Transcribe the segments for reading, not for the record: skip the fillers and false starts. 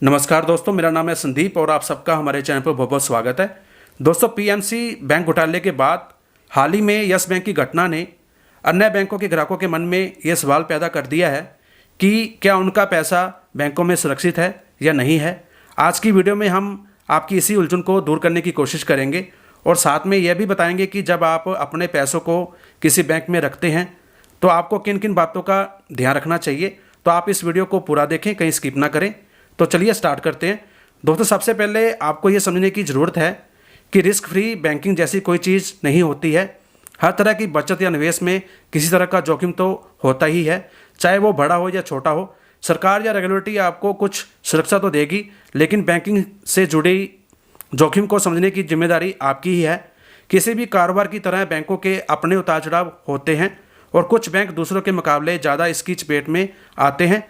नमस्कार दोस्तों, मेरा नाम है संदीप और आप सबका हमारे चैनल पर बहुत बहुत स्वागत है। दोस्तों, पीएमसी बैंक घोटाले के बाद हाल ही में यस बैंक की घटना ने अन्य बैंकों के ग्राहकों के मन में ये सवाल पैदा कर दिया है कि क्या उनका पैसा बैंकों में सुरक्षित है या नहीं है। आज की वीडियो में हम आपकी इसी उलझन को दूर करने की कोशिश करेंगे और साथ में यह भी बताएंगे कि जब आप अपने पैसों को किसी बैंक में रखते हैं तो आपको किन किन बातों का ध्यान रखना चाहिए। तो आप इस वीडियो को पूरा देखें, कहीं स्किप ना करें। तो चलिए स्टार्ट करते हैं। दोस्तों, सबसे पहले आपको ये समझने की ज़रूरत है कि रिस्क फ्री बैंकिंग जैसी कोई चीज़ नहीं होती है। हर तरह की बचत या निवेश में किसी तरह का जोखिम तो होता ही है, चाहे वो बड़ा हो या छोटा हो। सरकार या रेगुलेटरी आपको कुछ सुरक्षा तो देगी, लेकिन बैंकिंग से जुड़ी जोखिम को समझने की जिम्मेदारी आपकी ही है। किसी भी कारोबार की तरह बैंकों के अपने उतार चढ़ाव होते हैं और कुछ बैंक दूसरों के मुकाबले ज़्यादा इसकी चपेट में आते हैं।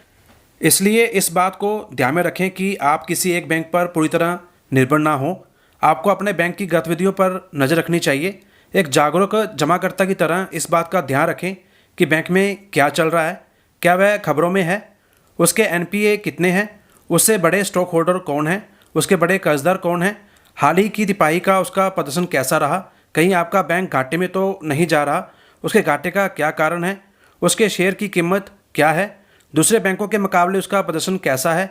इसलिए इस बात को ध्यान में रखें कि आप किसी एक बैंक पर पूरी तरह निर्भर ना हो। आपको अपने बैंक की गतिविधियों पर नज़र रखनी चाहिए। एक जागरूक जमाकर्ता की तरह इस बात का ध्यान रखें कि बैंक में क्या चल रहा है, क्या वह खबरों में है, उसके एनपीए कितने हैं, उससे बड़े स्टॉक होल्डर कौन हैं, उसके बड़े कर्जदार कौन हैं, हाल ही की तिमाही का उसका प्रदर्शन कैसा रहा, कहीं आपका बैंक घाटे में तो नहीं जा रहा, उसके घाटे का क्या कारण है, उसके शेयर की कीमत क्या है, दूसरे बैंकों के मुकाबले उसका प्रदर्शन कैसा है,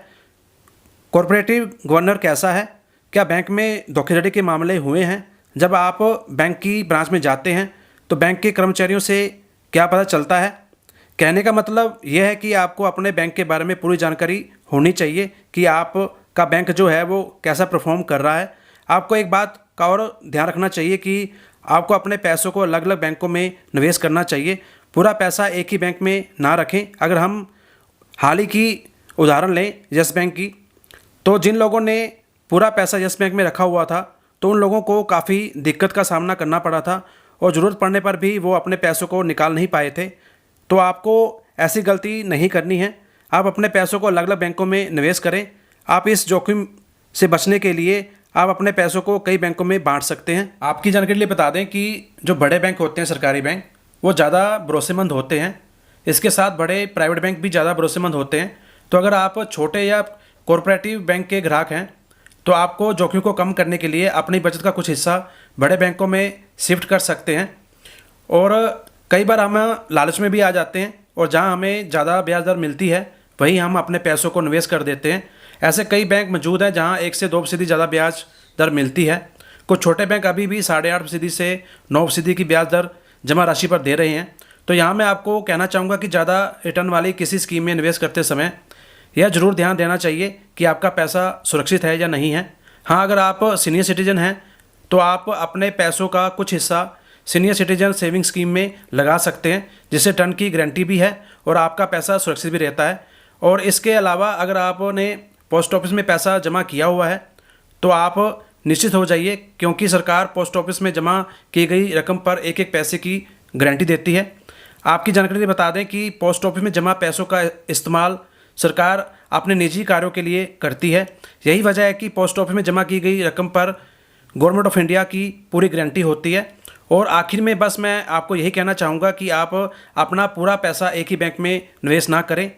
कॉरपोरेटिव गवर्नर कैसा है, क्या बैंक में धोखाधड़ी के मामले हुए हैं। जब आप बैंक की ब्रांच में जाते हैं तो बैंक के कर्मचारियों से क्या पता चलता है। कहने का मतलब यह है कि आपको अपने बैंक के बारे में पूरी जानकारी होनी चाहिए कि आपका बैंक जो है वो कैसा परफॉर्म कर रहा है। आपको एक बात का और ध्यान रखना चाहिए कि आपको अपने पैसों को अलग अलग बैंकों में निवेश करना चाहिए। पूरा पैसा एक ही बैंक में ना रखें। अगर हम हाल ही की उदाहरण लें यस बैंक की, तो जिन लोगों ने पूरा पैसा यस बैंक में रखा हुआ था तो उन लोगों को काफ़ी दिक्कत का सामना करना पड़ा था और ज़रूरत पड़ने पर भी वो अपने पैसों को निकाल नहीं पाए थे। तो आपको ऐसी गलती नहीं करनी है। आप अपने पैसों को अलग अलग बैंकों में निवेश करें। आप इस जोखिम से बचने के लिए आप अपने पैसों को कई बैंकों में बांट सकते हैं। आपकी जानकारी के लिए बता दें कि जो बड़े बैंक होते हैं, सरकारी बैंक, वो ज़्यादा भरोसेमंद होते हैं। इसके साथ बड़े प्राइवेट बैंक भी ज़्यादा भरोसेमंद होते हैं। तो अगर आप छोटे या कॉरपोरेटिव बैंक के ग्राहक हैं तो आपको जोखिम को कम करने के लिए अपनी बचत का कुछ हिस्सा बड़े बैंकों में शिफ्ट कर सकते हैं। और कई बार हम लालच में भी आ जाते हैं और जहां हमें ज़्यादा ब्याज दर मिलती है वहीं हम अपने पैसों को निवेश कर देते हैं। ऐसे कई बैंक मौजूद हैं जहां 1 से 2% ज़्यादा ब्याज दर मिलती है। कुछ छोटे बैंक अभी भी 8.5% से 9% की ब्याज दर जमा राशि पर दे रहे हैं। तो यहाँ मैं आपको कहना चाहूँगा कि ज़्यादा रिटर्न वाली किसी स्कीम में निवेश करते समय यह ज़रूर ध्यान देना चाहिए कि आपका पैसा सुरक्षित है या नहीं है। हाँ, अगर आप सीनियर सिटीजन हैं तो आप अपने पैसों का कुछ हिस्सा सीनियर सिटीजन सेविंग स्कीम में लगा सकते हैं, जिससे रिटर्न की गारंटी भी है और आपका पैसा सुरक्षित भी रहता है। और इसके अलावा अगर आपने पोस्ट ऑफिस में पैसा जमा किया हुआ है तो आप निश्चित हो जाइए, क्योंकि सरकार पोस्ट ऑफिस में जमा की गई रकम पर एक एक पैसे की गारंटी देती है। आपकी जानकारी लिए बता दें कि पोस्ट ऑफिस में जमा पैसों का इस्तेमाल सरकार अपने निजी कार्यों के लिए करती है। यही वजह है कि पोस्ट ऑफिस में जमा की गई रकम पर गवर्नमेंट ऑफ इंडिया की पूरी गारंटी होती है। और आखिर में बस मैं आपको यही कहना चाहूँगा कि आप अपना पूरा पैसा एक ही बैंक में निवेश ना करें,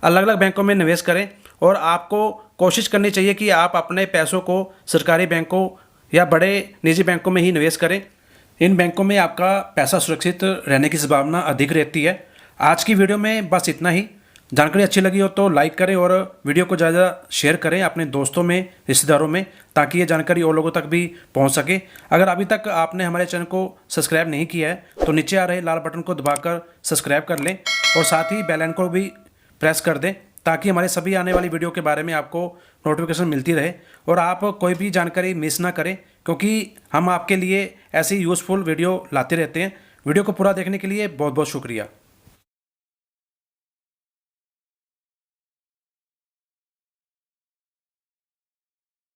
अलग अलग बैंकों में निवेश करें। और आपको कोशिश करनी चाहिए कि आप अपने पैसों को सरकारी बैंकों या बड़े निजी बैंकों में ही निवेश करें। इन बैंकों में आपका पैसा सुरक्षित रहने की संभावना अधिक रहती है। आज की वीडियो में बस इतना ही। जानकारी अच्छी लगी हो तो लाइक करें और वीडियो को ज़्यादा शेयर करें अपने दोस्तों में, रिश्तेदारों में, ताकि ये जानकारी और लोगों तक भी पहुंच सके। अगर अभी तक आपने हमारे चैनल को सब्सक्राइब नहीं किया है तो नीचे आ रहे लाल बटन को दबाकर सब्सक्राइब कर लें और साथ ही बेल आइकन को भी प्रेस कर दें, ताकि हमारे सभी आने वाली वीडियो के बारे में आपको नोटिफिकेशन मिलती रहे और आप कोई भी जानकारी मिस ना करें, क्योंकि हम आपके लिए ऐसी यूज़फुल वीडियो लाते रहते हैं। वीडियो को पूरा देखने के लिए बहुत बहुत शुक्रिया।